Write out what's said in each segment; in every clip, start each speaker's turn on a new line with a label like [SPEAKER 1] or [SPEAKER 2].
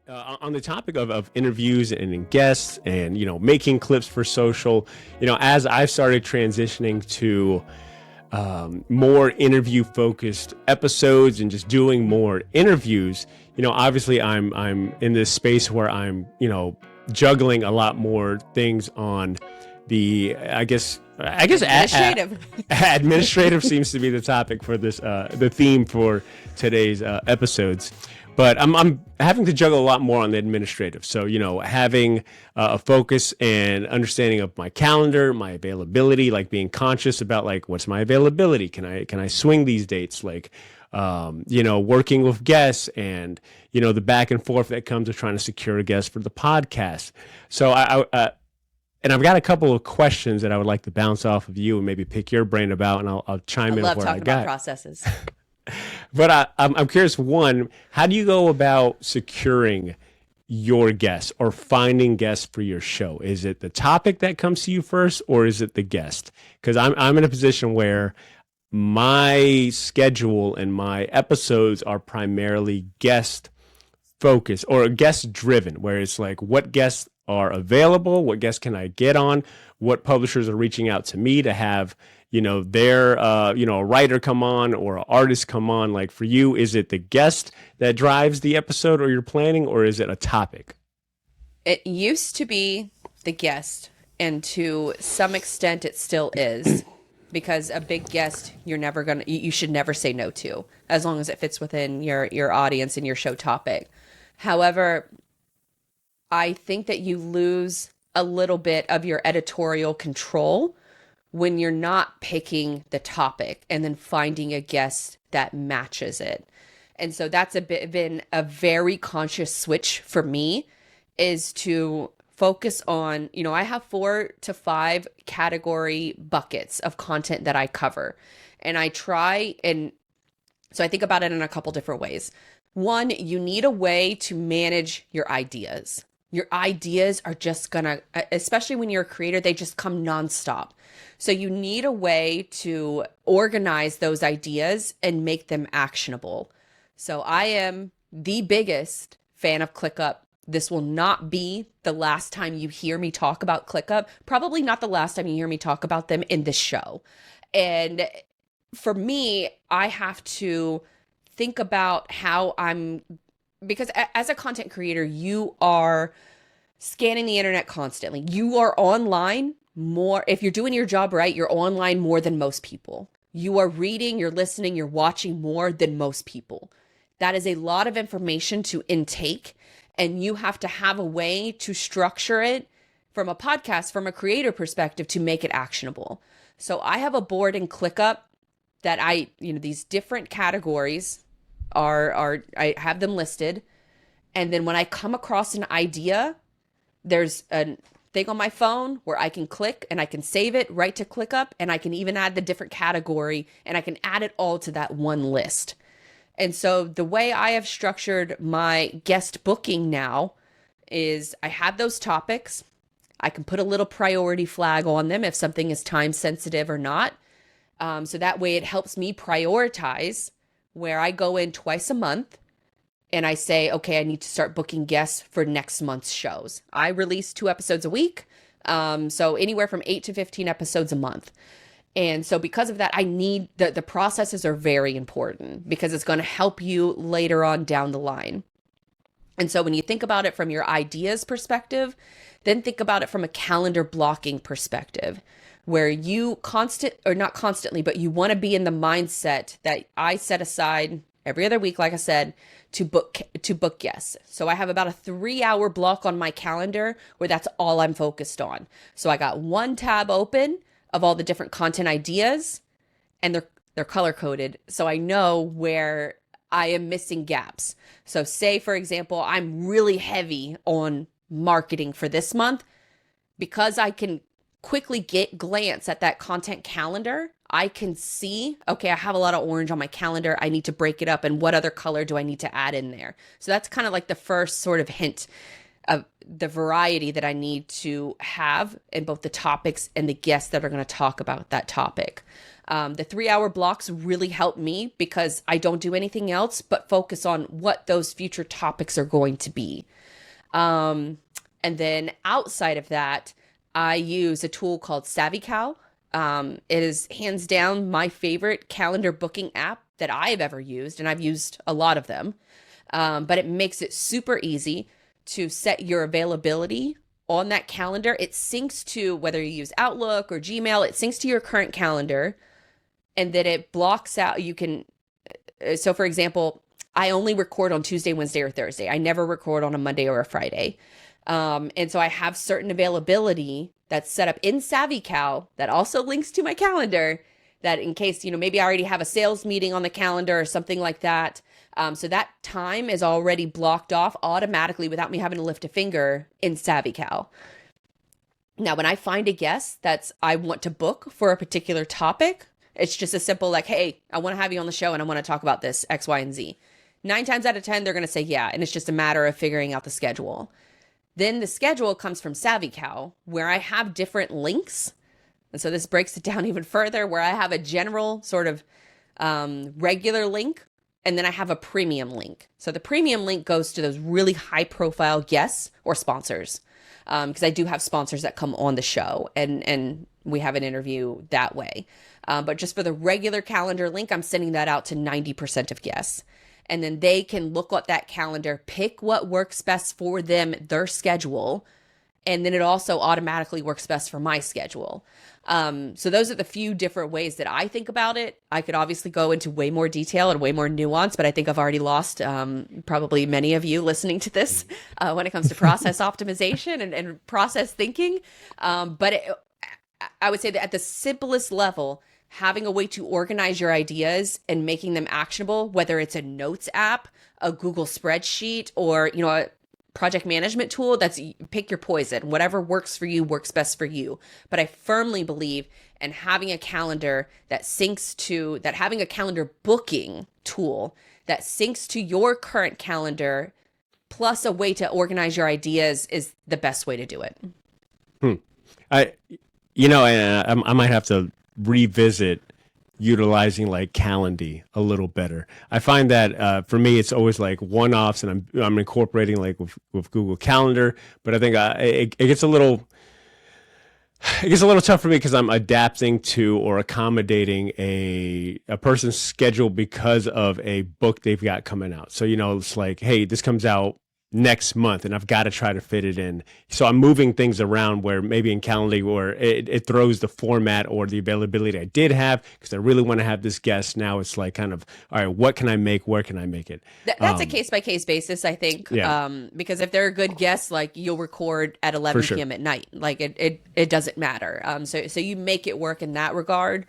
[SPEAKER 1] On the topic of interviews and guests and, making clips for social, as I've started transitioning to more interview focused episodes and just doing more interviews, obviously I'm in this space where I'm, juggling a lot more things on the,
[SPEAKER 2] administrative.
[SPEAKER 1] Administrative seems to be the topic for this, the theme for today's episodes. But I'm having to juggle a lot more on the administrative. So, having a focus and understanding of my calendar, my availability, like being conscious about like, what's my availability? Can I swing these dates? Like, working with guests and, the back and forth that comes with trying to secure a guest for the podcast. So and I've got a couple of questions that I would like to bounce off of you and maybe pick your brain about, and I'll chime in
[SPEAKER 2] love
[SPEAKER 1] with what I
[SPEAKER 2] talking
[SPEAKER 1] got.
[SPEAKER 2] about processes.
[SPEAKER 1] But I'm curious, one, how do you go about securing your guests or finding guests for your show? Is it the topic that comes to you first, or is it the guest? Because I'm in a position where my schedule and my episodes are primarily guest focused or guest driven, where it's like, what guests are available, what guests can I get on, what publishers are reaching out to me to have their a writer come on or an artist come on. Like, for you, is it the guest that drives the episode or your planning, or is it a topic?
[SPEAKER 2] It used to be the guest, and to some extent it still is, because a big guest you should never say no to, as long as it fits within your audience and your show topic. However, I think that you lose a little bit of your editorial control when you're not picking the topic and then finding a guest that matches it. And so that's been a very conscious switch for me, is to focus on, I have 4 to 5 category buckets of content that I cover. And I try, and so I think about it in a couple different ways. One, you need a way to manage your ideas. Your ideas are just gonna, especially when you're a creator, they just come nonstop. So you need a way to organize those ideas and make them actionable. So I am the biggest fan of ClickUp. This will not be the last time you hear me talk about ClickUp. Probably not the last time you hear me talk about them in this show. And for me, I have to think about how because as a content creator, you are scanning the internet constantly. You are online more. If you're doing your job right, you're online more than most people. You are reading, you're listening, you're watching more than most people. That is a lot of information to intake, and you have to have a way to structure it from a podcast, from a creator perspective, to make it actionable. So I have a board in ClickUp that these different categories I have them listed. And then when I come across an idea, there's a thing on my phone where I can click and I can save it right to ClickUp, and I can even add the different category, and I can add it all to that one list. And so the way I have structured my guest booking now is I have those topics. I can put a little priority flag on them if something is time sensitive or not. So that way it helps me prioritize, where I go in twice a month and I say, okay, I need to start booking guests for next month's shows. I release 2 episodes a week. So anywhere from 8 to 15 episodes a month. And so because of that, I need the processes are very important, because it's going to help you later on down the line. And so when you think about it from your ideas perspective, then think about it from a calendar blocking perspective, where you not constantly, but you want to be in the mindset that I set aside every other week, like I said, to book guests. So I have about a 3-hour block on my calendar where that's all I'm focused on. So I got one tab open of all the different content ideas, and they're color coded, so I know where I am missing gaps. So say, for example, I'm really heavy on marketing for this month. Because I can quickly glance at that content calendar, I can see, okay, I have a lot of orange on my calendar. I need to break it up, and what other color do I need to add in there? So that's kind of like the first sort of hint. the variety that I need to have in both the topics and the guests that are going to talk about that topic. The 3-hour blocks really help me because I don't do anything else but focus on what those future topics are going to be. And then outside of that, I use a tool called SavvyCal. It is hands down my favorite calendar booking app that I've ever used, and I've used a lot of them. But it makes it super easy to set your availability on that calendar. It syncs to whether you use Outlook or Gmail, it syncs to your current calendar, and then it blocks out. You can, so for example, I only record on Tuesday, Wednesday, or Thursday. I never record on a Monday or a Friday. And so I have certain availability that's set up in SavvyCal that also links to my calendar, that in case, maybe I already have a sales meeting on the calendar or something like that. So that time is already blocked off automatically without me having to lift a finger in SavvyCal. Now, when I find a guest I want to book for a particular topic, it's just a simple like, hey, I want to have you on the show and I want to talk about this X, Y, and Z. 9 times out of 10, they're going to say yeah. And it's just a matter of figuring out the schedule. Then the schedule comes from SavvyCal, where I have different links. And so this breaks it down even further, where I have a general sort of regular link, and then I have a premium link. So the premium link goes to those really high profile guests or sponsors, because I do have sponsors that come on the show and we have an interview that way. But just for the regular calendar link, I'm sending that out to 90% of guests. And then they can look at that calendar, pick what works best for them, their schedule. And then it also automatically works best for my schedule. So those are the few different ways that I think about it. I could obviously go into way more detail and way more nuance, but I think I've already lost probably many of you listening to this when it comes to process optimization and process thinking. But I would say that at the simplest level, having a way to organize your ideas and making them actionable, whether it's a notes app, a Google spreadsheet, or, a project management tool, that's pick your poison. Whatever works for you works best for you. But I firmly believe in having a calendar having a calendar booking tool that syncs to your current calendar, plus a way to organize your ideas, is the best way to do it.
[SPEAKER 1] I might have to revisit utilizing like Calendly a little better. I find that for me, it's always like one-offs, and I'm incorporating like with Google Calendar, but I think it gets a little tough for me because I'm adapting to or accommodating a person's schedule because of a book they've got coming out. So, it's like, hey, this comes out next month and I've got to try to fit it in. So I'm moving things around where maybe in Calendly where it throws the format or the availability I did have because I really want to have this guest. Now it's like kind of, all right, what can I make? Where can I make it?
[SPEAKER 2] That's a case-by-case basis, I think.
[SPEAKER 1] Yeah.
[SPEAKER 2] Because if they're a good guest, like you'll record at 11
[SPEAKER 1] sure.
[SPEAKER 2] p.m. at night. Like it doesn't matter. So you make it work in that regard.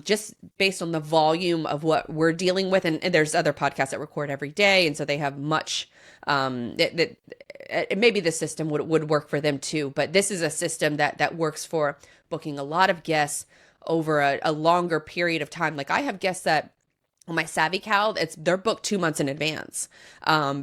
[SPEAKER 2] Just based on the volume of what we're dealing with. And there's other podcasts that record every day. And so they have much, maybe the system would work for them too. But this is a system that works for booking a lot of guests over a longer period of time. Like I have guests that on my SavvyCal, they're booked 2 months in advance.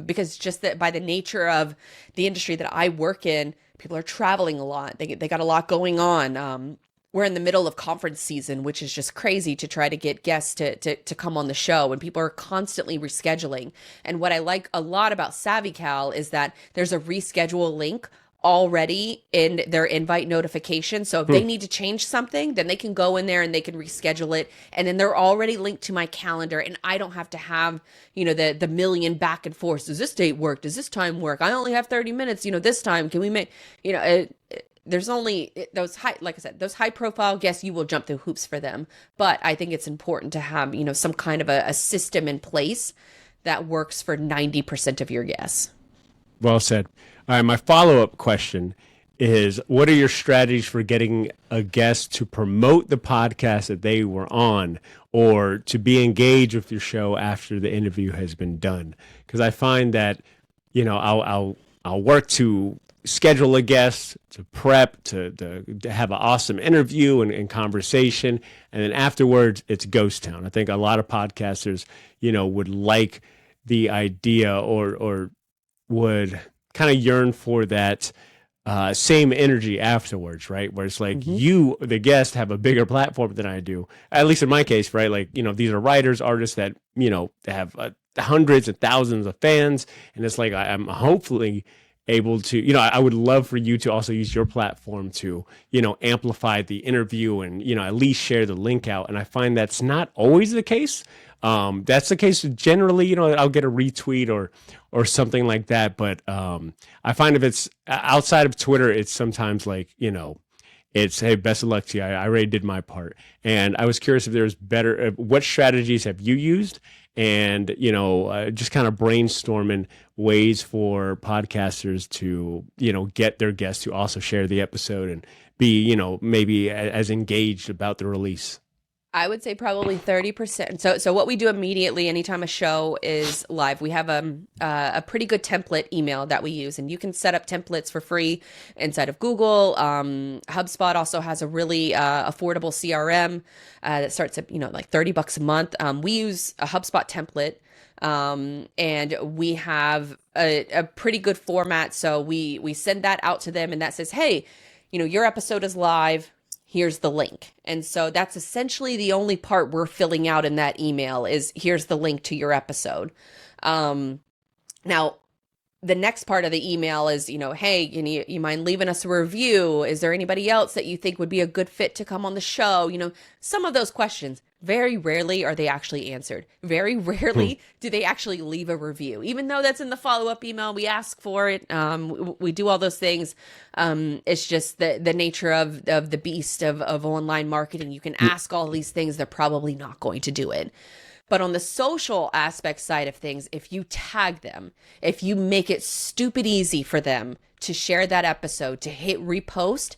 [SPEAKER 2] Because just that by the nature of the industry that I work in, people are traveling a lot. They got a lot going on. We're in the middle of conference season, which is just crazy to try to get guests to come on the show, and people are constantly rescheduling. And what I like a lot about SavvyCal is that there's a reschedule link already in their invite notification. So if they need to change something, then they can go in there and they can reschedule it. And then they're already linked to my calendar, and I don't have to have, the million back and forth. Does this date work? Does this time work? I only have 30 minutes, this time. Can we make, there's only those those high profile guests, you will jump through hoops for them. But I think it's important to have, some kind of a system in place that works for 90% of your guests.
[SPEAKER 1] Well said. All right. My follow-up question is, what are your strategies for getting a guest to promote the podcast that they were on or to be engaged with your show after the interview has been done? Because I find that, I'll work to schedule a guest, to prep, to have an awesome interview and conversation. And then afterwards, it's ghost town. I think a lot of podcasters, would like the idea or would kind of yearn for that same energy afterwards, right? Where it's like you, the guest, have a bigger platform than I do. At least in my case, right? Like, these are writers, artists that, have hundreds and thousands of fans. And it's like, I'm hopefully able to, I would love for you to also use your platform to, amplify the interview and, at least share the link out. And I find that's not always the case. That's the case generally, I'll get a retweet or something like that. But I find if it's outside of Twitter, it's sometimes like, it's, hey, best of luck to you. I already did my part. And I was curious if there's better, what strategies have you used? And, just kind of brainstorming ways for podcasters to, get their guests to also share the episode and be, maybe as engaged about the release.
[SPEAKER 2] I would say probably 30%. So what we do immediately anytime a show is live, we have a pretty good template email that we use, and you can set up templates for free inside of Google. HubSpot also has a really affordable CRM that starts at like $30 a month. We use a HubSpot template, and we have a pretty good format. So we send that out to them, and that says, hey, your episode is live. Here's the link. And so that's essentially the only part we're filling out in that email is here's the link to your episode. Now, the next part of the email is, hey, you mind leaving us a review? Is there anybody else that you think would be a good fit to come on the show? Some of those questions, very rarely are they actually answered. Very rarely do they actually leave a review. Even though that's in the follow-up email, we ask for it. We do all those things. It's just the nature of the beast of online marketing. You can ask all these things. They're probably not going to do it. But on the social aspect side of things, if you tag them, if you make it stupid easy for them to share that episode, to hit repost,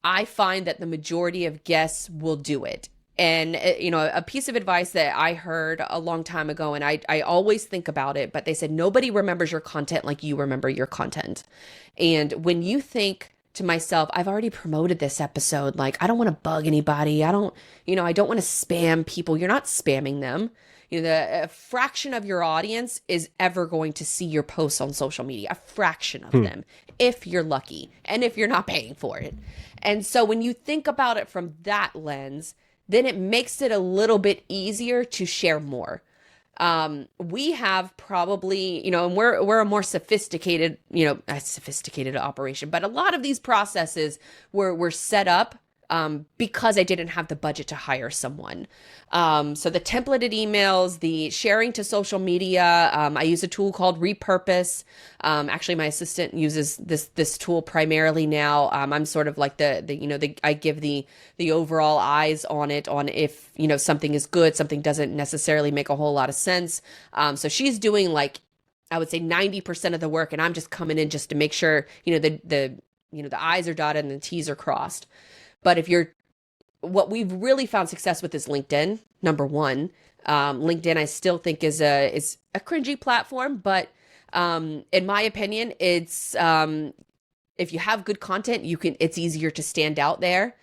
[SPEAKER 2] I find that the majority of guests will do it. And, a piece of advice that I heard a long time ago, and I always think about it, but they said, nobody remembers your content like you remember your content. And when you think to myself, I've already promoted this episode. Like, I don't want to bug anybody. I don't want to spam people. You're not spamming them. A fraction of your audience is ever going to see your posts on social media, a fraction of them, if you're lucky and if you're not paying for it. And so when you think about it from that lens, then it makes it a little bit easier to share more. We have probably, and we're a more sophisticated, sophisticated operation, but a lot of these processes were set up because I didn't have the budget to hire someone. So the templated emails, the sharing to social media, I use a tool called Repurpose. Actually, my assistant uses this tool primarily now. I'm sort of like I give the overall eyes on it, on if, something is good, something doesn't necessarily make a whole lot of sense. So she's doing I would say 90% of the work, and I'm just coming in just to make sure, the I's are dotted and the T's are crossed. But what we've really found success with is LinkedIn, number one. LinkedIn, I still think is a cringy platform, but in my opinion, it's if you have good content, it's easier to stand out there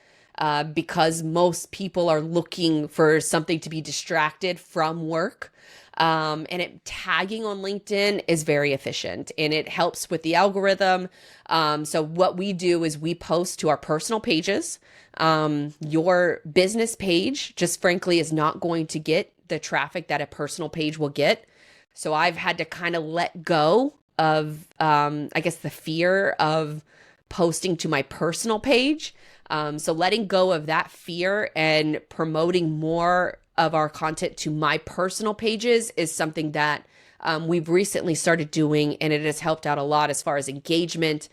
[SPEAKER 2] because most people are looking for something to be distracted from work. And tagging on LinkedIn is very efficient and it helps with the algorithm. So what we do is we post to our personal pages. Your business page just frankly is not going to get the traffic that a personal page will get. So I've had to kind of let go of, I guess, the fear of posting to my personal page. So letting go of that fear and promoting more of our content to my personal pages is something that we've recently started doing, and it has helped out a lot as far as engagement.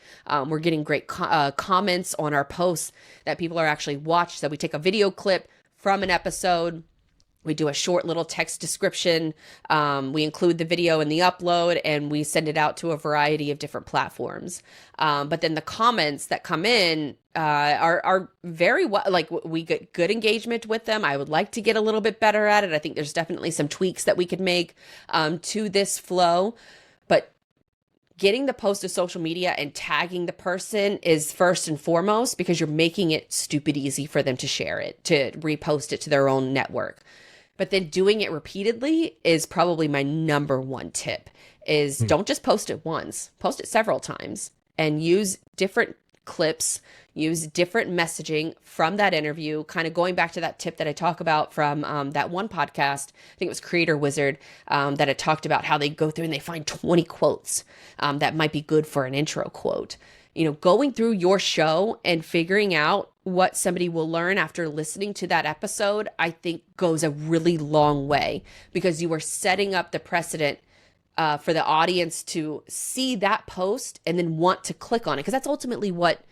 [SPEAKER 2] We're getting great comments on our posts that people are actually watching. So we take a video clip from an episode. We do a short little text description. We include the video in the upload and we send it out to a variety of different platforms. But then the comments that come in are very well, we get good engagement with them. I would like to get a little bit better at it. I think there's definitely some tweaks that we could make to this flow. But getting the post to social media and tagging the person is first and foremost because you're making it stupid easy for them to share it, to repost it to their own network. But then doing it repeatedly is probably my number one tip. is don't just post it once, post it several times and use different clips, use different messaging from that interview, kind of going back to that tip that I talk about from that one podcast. I think it was Creator Wizard that had talked about how they go through and they find 20 quotes that might be good for an intro quote. You know, going through your show and figuring out what somebody will learn after listening to that episode, I think goes a really long way, because you are setting up the precedent for the audience to see that post and then want to click on it, because that's ultimately what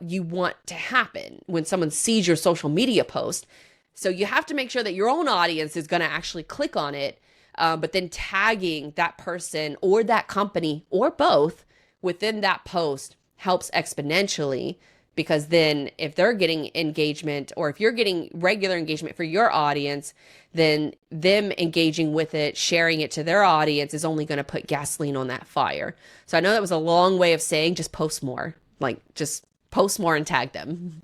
[SPEAKER 2] you want to happen when someone sees your social media post. So you have to make sure that your own audience is going to actually click on it, but then tagging that person or that company or both within that post helps exponentially, because then if they're getting engagement, or if you're getting regular engagement for your audience, then them engaging with it, sharing it to their audience is only going to put gasoline on that fire. So I know that was a long way of saying just post more, like just post more and tag them.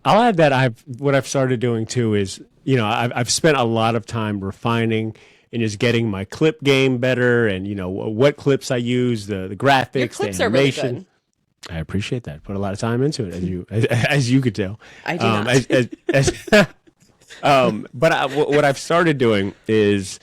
[SPEAKER 1] I'll add that what I've started doing too is, you know, I've spent a lot of time refining and just getting my clip game better, and, you know, what clips I use, the graphics,
[SPEAKER 2] Your clips
[SPEAKER 1] the animation.
[SPEAKER 2] are really good.
[SPEAKER 1] I appreciate that. Put a lot of time into it, as you could tell.
[SPEAKER 2] I do
[SPEAKER 1] not. But what I've started doing is,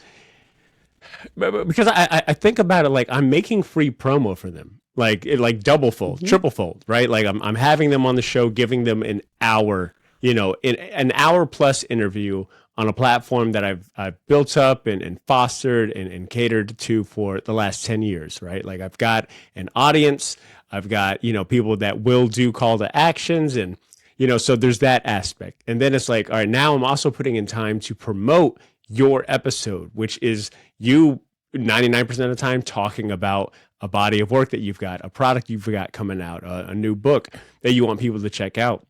[SPEAKER 1] because I think about it like I'm making free promo for them, like double fold, triple fold, right? Like I'm having them on the show, giving them an hour, you know, an hour plus interview on a platform that I've built up and fostered and catered to for the last 10 years, right? Like I've got an audience, I've got, you know, people that will do call to actions, and, you know, so there's that aspect. And then it's like, all right, now I'm also putting in time to promote your episode, which is you 99% of the time talking about a body of work that you've got, a product you've got coming out, a new book that you want people to check out.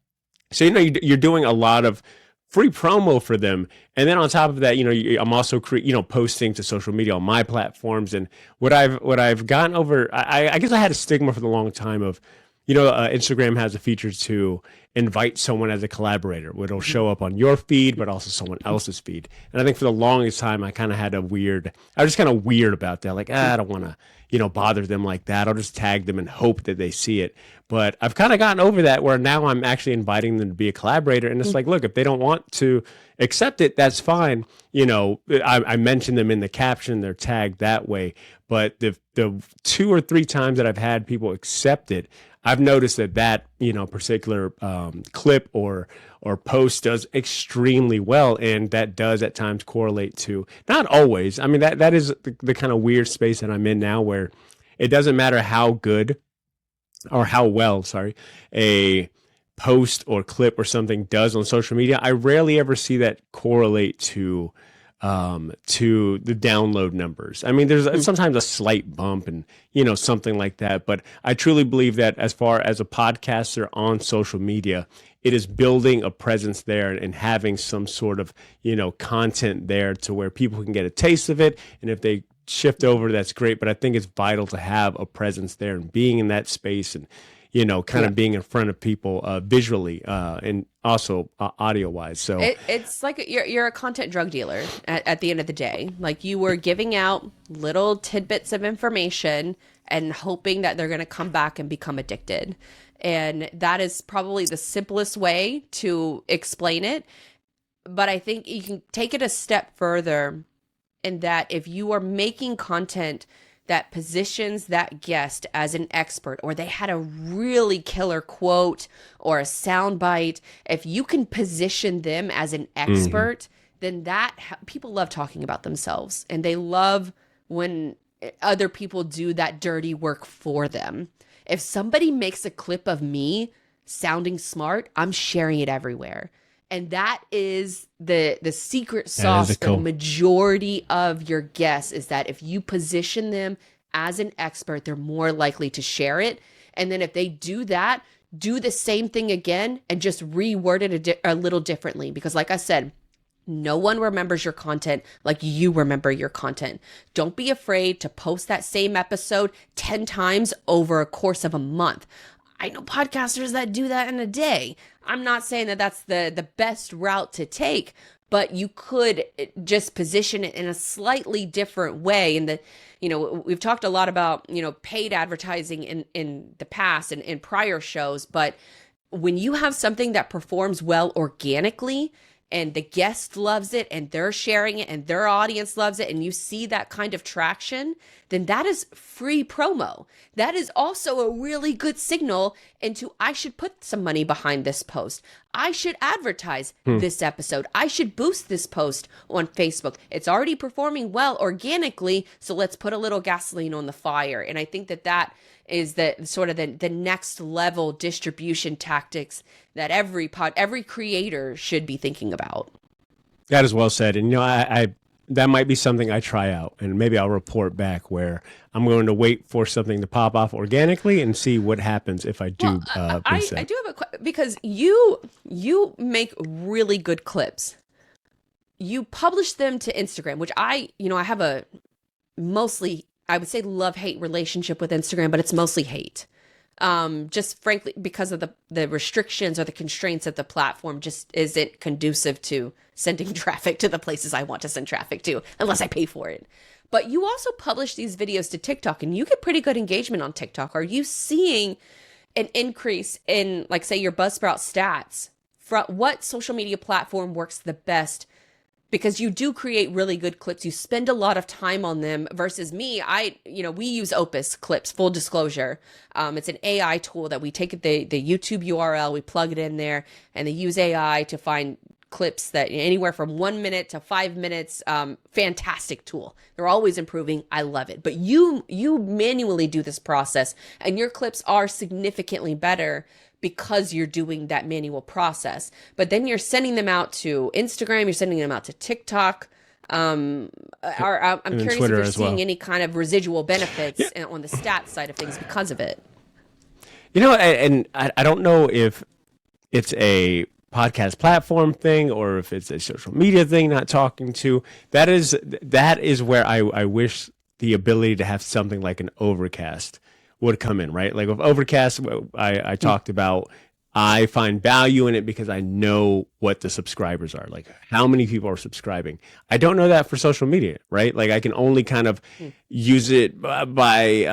[SPEAKER 1] So, you know, you're doing a lot of free promo for them. And then on top of that, you know, I'm also posting to social media on my platforms. And what I've gotten over, I guess I had a stigma for the long time of, you know, Instagram has a feature to invite someone as a collaborator, which will show up on your feed, but also someone else's feed. And I think for the longest time, I was just kind of weird about that. Like, I don't want to, you know, bother them like that. I'll just tag them and hope that they see it. But I've kind of gotten over that, where now I'm actually inviting them to be a collaborator. And it's like, look, if they don't want to accept it, that's fine. You know, I mentioned them in the caption, they're tagged that way. But the 2 or 3 times that I've had people accept it, I've noticed that you know, particular clip or post does extremely well, and that does at times correlate to, not always. I mean, that is the kind of weird space that I'm in now, where it doesn't matter how good or how well, a post or clip or something does on social media. I rarely ever see that correlate to the download numbers. I mean, there's sometimes a slight bump and, you know, something like that. But I truly believe that as far as a podcaster on social media, it is building a presence there and having some sort of, you know, content there to where people can get a taste of it. And if they shift over, that's great. But I think it's vital to have a presence there and being in that space and, you know, kind of being in front of people visually and also audio wise. So
[SPEAKER 2] it's like you're a content drug dealer at the end of the day. Like, you were giving out little tidbits of information and hoping that they're going to come back and become addicted. And that is probably the simplest way to explain it. But I think you can take it a step further, in that if you are making content that positions that guest as an expert, or they had a really killer quote or a soundbite, if you can position them as an expert, then people love talking about themselves, and they love when other people do that dirty work for them. If somebody makes a clip of me sounding smart, I'm sharing it everywhere. And that is the secret sauce for the majority of your guests, is that if you position them as an expert, they're more likely to share it. And then if they do that, do the same thing again and just reword it a little differently. Because like I said, no one remembers your content like you remember your content. Don't be afraid to post that same episode 10 times over a course of a month. I know podcasters that do that in a day. I'm not saying that that's the best route to take, but you could just position it in a slightly different way. And we've talked a lot about, paid advertising in the past and in prior shows, but when you have something that performs well organically and the guest loves it and they're sharing it and their audience loves it and you see that kind of traction, then that is free promo. That is also a really good signal into I should put some money behind this post. I should advertise this episode. I should boost this post on Facebook. It's already performing well organically, so let's put a little gasoline on the fire. And I think that is the sort of the next level distribution tactics that every creator should be thinking about.
[SPEAKER 1] That is well said. And, I that might be something I try out, and maybe I'll report back where I'm going to wait for something to pop off organically and see what happens if I do.
[SPEAKER 2] I do have because you make really good clips. You publish them to Instagram, which I have a mostly, I would say, love-hate relationship with Instagram, but it's mostly hate. Just frankly, because of the restrictions or the constraints of the platform just isn't conducive to sending traffic to the places I want to send traffic to, unless I pay for it. But you also publish these videos to TikTok and you get pretty good engagement on TikTok. Are you seeing an increase in, like, say, your Buzzsprout stats? From what social media platform works the best? Because you do create really good clips. You spend a lot of time on them versus me. We use Opus Clips, full disclosure. It's an AI tool that we take the YouTube URL, we plug it in there, and they use AI to find clips that anywhere from 1 minute to 5 minutes. Fantastic tool. They're always improving. I love it. But you manually do this process, and your clips are significantly better because you're doing that manual process. But then you're sending them out to Instagram, you're sending them out to TikTok. I'm curious
[SPEAKER 1] Twitter
[SPEAKER 2] if you're seeing
[SPEAKER 1] well.
[SPEAKER 2] any kind of residual benefits on the stats side of things because of it.
[SPEAKER 1] And I don't know if it's a podcast platform thing or if it's a social media thing not talking to. That is where I wish the ability to have something like an Overcast would come in, right? Like with Overcast, I talked about, I find value in it because I know what the subscribers are, like how many people are subscribing. I don't know that for social media, right? Like I can only kind of use it by,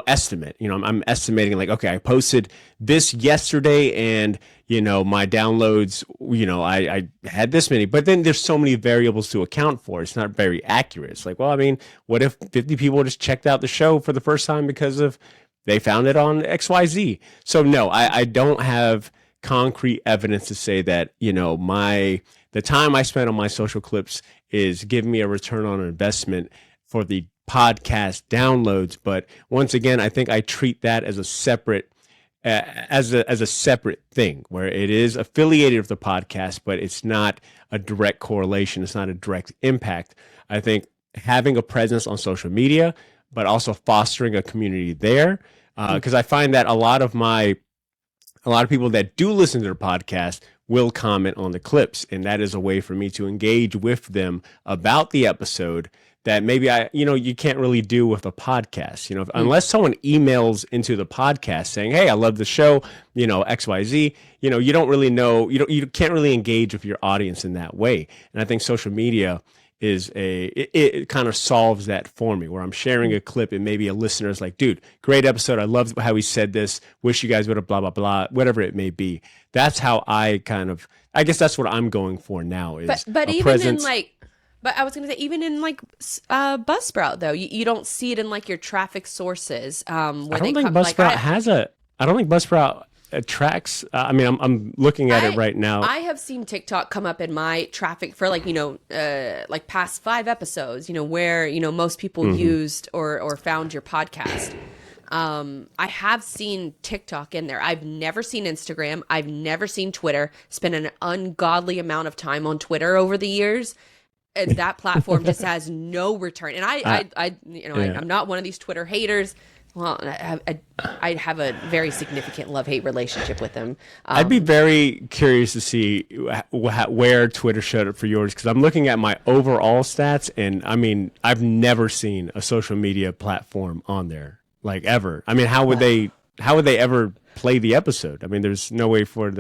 [SPEAKER 1] estimate. I'm estimating like, okay, I posted this yesterday and, my downloads, I had this many, but then there's so many variables to account for. It's not very accurate. It's like, well, I mean, what if 50 people just checked out the show for the first time because of they found it on XYZ. So no, I don't have concrete evidence to say that, the time I spent on my social clips is giving me a return on investment for the podcast downloads. But once again, I think I treat that as a separate separate thing where it is affiliated with the podcast, but it's not a direct correlation. It's not a direct impact. I think having a presence on social media, but also fostering a community there. Because I find that a lot of people that do listen to the podcast will comment on the clips. And that is a way for me to engage with them about the episode that maybe you can't really do with a podcast, unless someone emails into the podcast saying, hey, I love the show, XYZ, you don't really know, you can't really engage with your audience in that way. And I think social media it kind of solves that for me, where I'm sharing a clip and maybe a listener is like, dude, great episode. I love how he said this. Wish you guys would have blah, blah, blah, whatever it may be. That's how I guess that's what I'm going for now is
[SPEAKER 2] but
[SPEAKER 1] a
[SPEAKER 2] even
[SPEAKER 1] presence.
[SPEAKER 2] But I was going to say, even in Buzzsprout though, you don't see it in like your traffic sources.
[SPEAKER 1] I don't think Buzzsprout attracts. I'm looking at it right now.
[SPEAKER 2] I have seen TikTok come up in my traffic for like past 5 episodes, where, most people used or found your podcast. I have seen TikTok in there. I've never seen Instagram. I've never seen Twitter. Spent an ungodly amount of time on Twitter over the years. And that platform just has no return. And I'm not one of these Twitter haters. Well, I have a very significant love-hate relationship with them.
[SPEAKER 1] I'd be very curious to see where Twitter showed up for yours, because I'm looking at my overall stats, and I've never seen a social media platform on there, like ever. How would they ever play the episode? There's no way for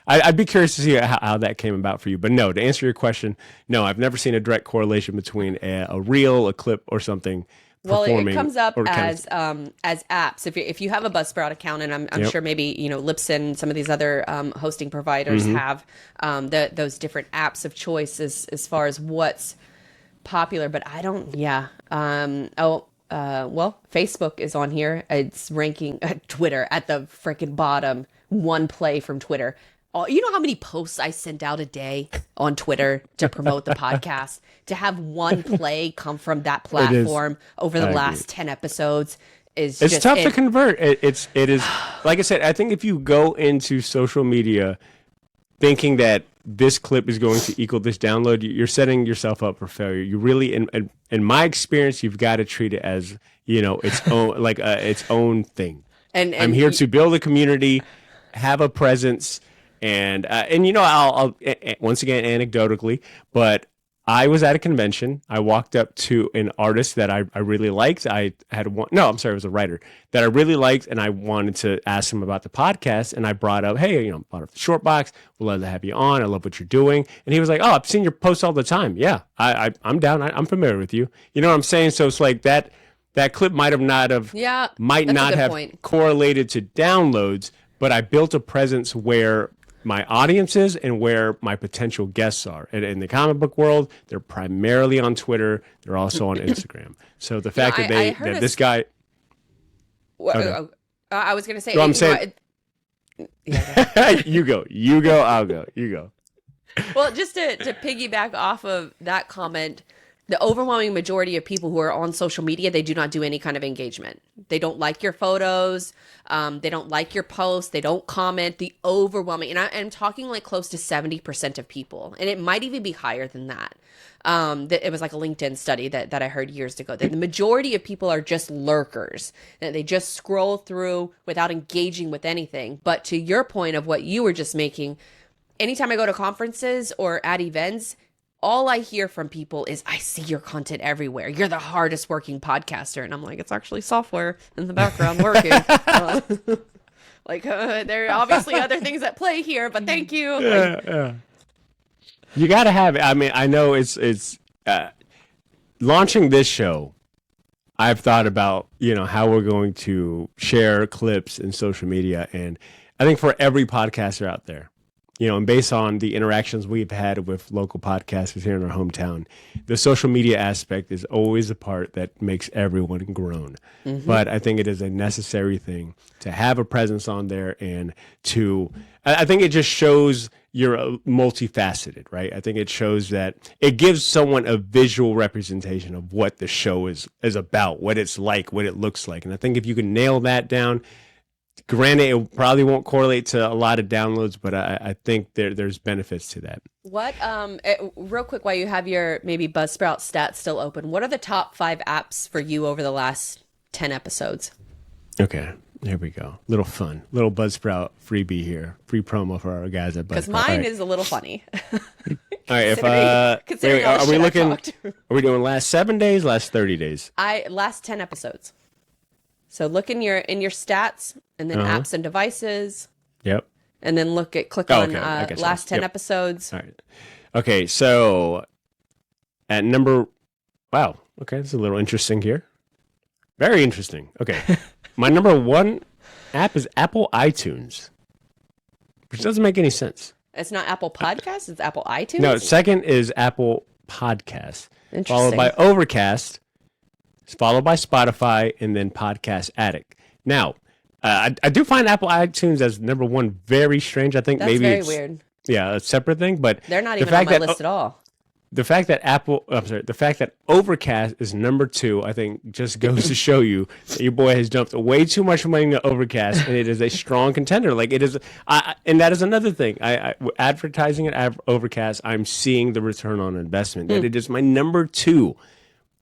[SPEAKER 1] I'd be curious to see how that came about for you. But no, to answer your question, no, I've never seen a direct correlation between a reel, a clip, or something.
[SPEAKER 2] Well,
[SPEAKER 1] Performing
[SPEAKER 2] it comes up
[SPEAKER 1] or
[SPEAKER 2] as apps. If you have a Buzzsprout account, and I'm
[SPEAKER 1] Yep.
[SPEAKER 2] sure maybe Libsyn, some of these other hosting providers have those different apps of choice as far as what's popular. But I don't. Yeah. Well, Facebook is on here. It's ranking Twitter at the freaking bottom. One play from Twitter. Oh, you know how many posts I send out a day on Twitter to promote the podcast? To have one play come from that platform over the last 10 episodes is
[SPEAKER 1] It's
[SPEAKER 2] just
[SPEAKER 1] tough to convert. It is like I said. I think if you go into social media thinking that this clip is going to equal this download, you're setting yourself up for failure. You really, in my experience, you've got to treat it as its own its own thing. And I'm here to build a community, have a presence. And I'll once again anecdotally, but I was at a convention. I walked up to an artist that I really liked. It was a writer that I really liked, and I wanted to ask him about the podcast. And I brought up, hey, bought up the short box. We'd love to have you on. I love what you're doing. And he was like, oh, I've seen your posts all the time. Yeah, I'm down. I'm familiar with you. You know what I'm saying? So it's like that clip might not have
[SPEAKER 2] point.
[SPEAKER 1] correlated to downloads, but I built a presence where my audience is and where my potential guests are. And in the comic book world, they're primarily on Twitter. They're also on Instagram. So the fact that this guy...
[SPEAKER 2] I was going to say...
[SPEAKER 1] No, I'm saying... You go, I'll go, you go.
[SPEAKER 2] Well, just to piggyback off of that comment, the overwhelming majority of people who are on social media, they do not do any kind of engagement. They don't like your photos. They don't like your posts. They don't comment. The overwhelming, and I'm talking like close to 70% of people, and it might even be higher than that. It was like a LinkedIn study that I heard years ago, that the majority of people are just lurkers, that they just scroll through without engaging with anything. But to your point of what you were just making, anytime I go to conferences or at events, all I hear from people is, I see your content everywhere. You're the hardest working podcaster. And I'm like, it's actually software in the background working. There are obviously other things at play here, but thank you.
[SPEAKER 1] Yeah. You got to have it. I mean, I know it's launching this show. I've thought about, how we're going to share clips in social media. And I think for every podcaster out there, and based on the interactions we've had with local podcasters here in our hometown, the social media aspect is always the part that makes everyone groan. Mm-hmm. But I think it is a necessary thing to have a presence on there, and I think it just shows you're multifaceted, right? I think it shows that it gives someone a visual representation of what the show is about, what it's like, what it looks like. And I think if you can nail that down, granted, it probably won't correlate to a lot of downloads, but I think there's benefits to that.
[SPEAKER 2] What, real quick, while you have your maybe Buzzsprout stats still open, what are the top 5 apps for you over the last 10 episodes?
[SPEAKER 1] Okay, here we go. Little fun, little Buzzsprout freebie here, free promo for our guys at Buzzsprout.
[SPEAKER 2] Because mine is a little funny.
[SPEAKER 1] All right, are we looking? Are we doing last 7 days, last 30 days?
[SPEAKER 2] Last 10 episodes. So look in your stats, and then apps and devices.
[SPEAKER 1] Yep.
[SPEAKER 2] And then click on last 10 episodes.
[SPEAKER 1] All right. Okay, so at wow. Okay, this is a little interesting here. Very interesting. Okay. My number 1 app is Apple iTunes, which doesn't make any sense.
[SPEAKER 2] It's not Apple Podcasts, it's Apple iTunes?
[SPEAKER 1] No, second is Apple Podcasts,
[SPEAKER 2] Interesting.
[SPEAKER 1] followed by Overcast, followed by Spotify, and then Podcast Addict. Now, I do find Apple iTunes as number 1 very strange. I think
[SPEAKER 2] That's very weird.
[SPEAKER 1] Yeah, a separate thing, but
[SPEAKER 2] they're not even on my list at all.
[SPEAKER 1] The fact that Overcast is number 2, I think, just goes to show you that your boy has dumped way too much money into Overcast, and it is a strong contender. Like it is, and that is another thing. Advertising at Overcast, I'm seeing the return on investment. That it is my number 2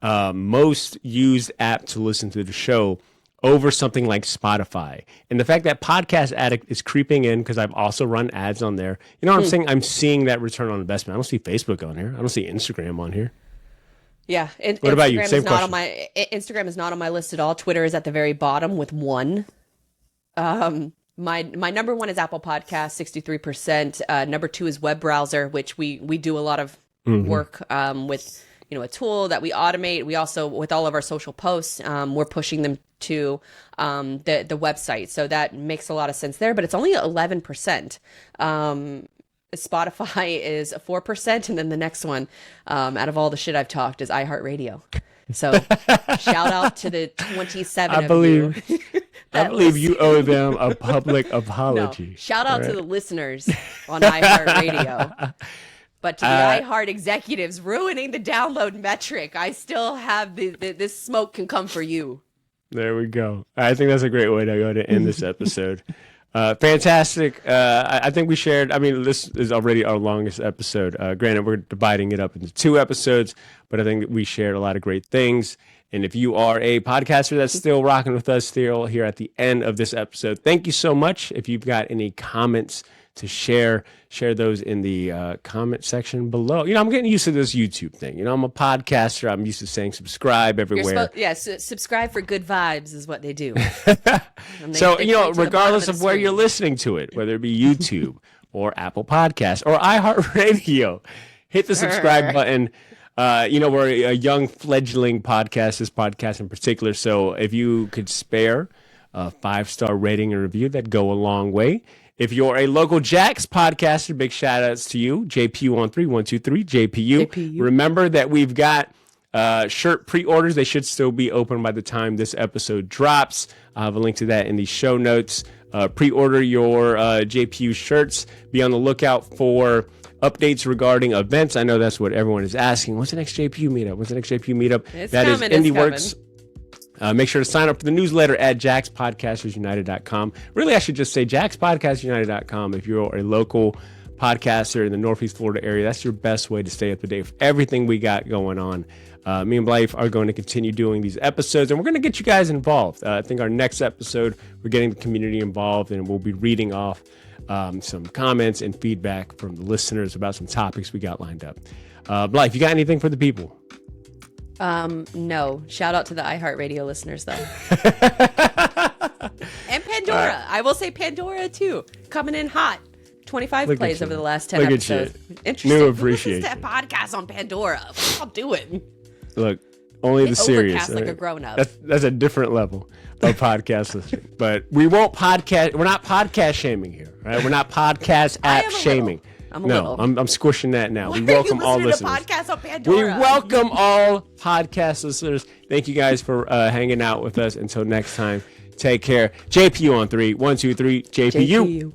[SPEAKER 1] most used app to listen to the show over something like Spotify. And the fact that Podcast Addict is creeping in, because I've also run ads on there. You know what I'm saying? I'm seeing that return on investment. I don't see Facebook on here. I don't see Instagram on here.
[SPEAKER 2] Yeah.
[SPEAKER 1] What about you? Same question.
[SPEAKER 2] Instagram is not on my list at all. Twitter is at the very bottom with 1. My number one is Apple Podcast, 63%. Number two is web browser, which we do a lot of work with, a tool that we automate. We also, with all of our social posts, we're pushing them to the website. So that makes a lot of sense there, but it's only 11%. Spotify is 4%, and then the next one, out of all the shit I've talked, is iHeartRadio. So shout out to the 27 of you.
[SPEAKER 1] I believe you owe them a public apology.
[SPEAKER 2] No, shout out to the listeners on iHeartRadio. But to the iHeart executives ruining the download metric, I still have this smoke can come for you.
[SPEAKER 1] There we go. I think that's a great way to end this episode. Fantastic. I think we shared, this is already our longest episode. Granted, we're dividing it up into 2 episodes, but I think that we shared a lot of great things. And if you are a podcaster that's still rocking with us still here at the end of this episode, thank you so much. If you've got any comments to share those in the comment section below. I'm getting used to this YouTube thing. I'm a podcaster. I'm used to saying subscribe everywhere.
[SPEAKER 2] Subscribe for good vibes is what they do.
[SPEAKER 1] So, regardless of where you're listening to it, whether it be YouTube or Apple Podcasts or iHeartRadio, hit the subscribe button. We're a young fledgling podcast, this podcast in particular. So if you could spare a 5-star rating and review, that'd go a long way. If you're a local Jax podcaster, big shout outs to you. JPU on 3123, JPU. Remember that we've got shirt pre-orders. They should still be open by the time this episode drops. I'll have a link to that in the show notes. Pre-order your JPU shirts. Be on the lookout for updates regarding events. I know that's what everyone is asking. When's the next JPU meetup? That is in the works. Make sure to sign up for the newsletter at jaxpodcastersunited.com. Really, I should just say jaxpodcastersunited.com. If you're a local podcaster in the Northeast Florida area, that's your best way to stay up to date with everything we got going on. Me and Blythe are going to continue doing these episodes, and we're going to get you guys involved. I think our next episode, we're getting the community involved, and we'll be reading off some comments and feedback from the listeners about some topics we got lined up. Blythe, you got anything for the people?
[SPEAKER 2] No. Shout out to the iHeartRadio listeners, though. And Pandora. I will say Pandora, too. Coming in hot. 25 plays over the last 10 episodes. Interesting.
[SPEAKER 1] New appreciation.
[SPEAKER 2] Who listens to podcast on Pandora? I'll do it.
[SPEAKER 1] Look, only the serious.
[SPEAKER 2] Like a grown-up.
[SPEAKER 1] That's a different level of podcast listening. But we won't podcast. We're not podcast shaming here, right? We're not podcast app shaming. I'm squishing that now.
[SPEAKER 2] Why
[SPEAKER 1] we welcome all
[SPEAKER 2] listeners. To podcasts on Pandora?
[SPEAKER 1] We welcome all podcast listeners. Thank you guys for hanging out with us. Until next time, take care. JPU on 3, 1, 2, 3. JPU.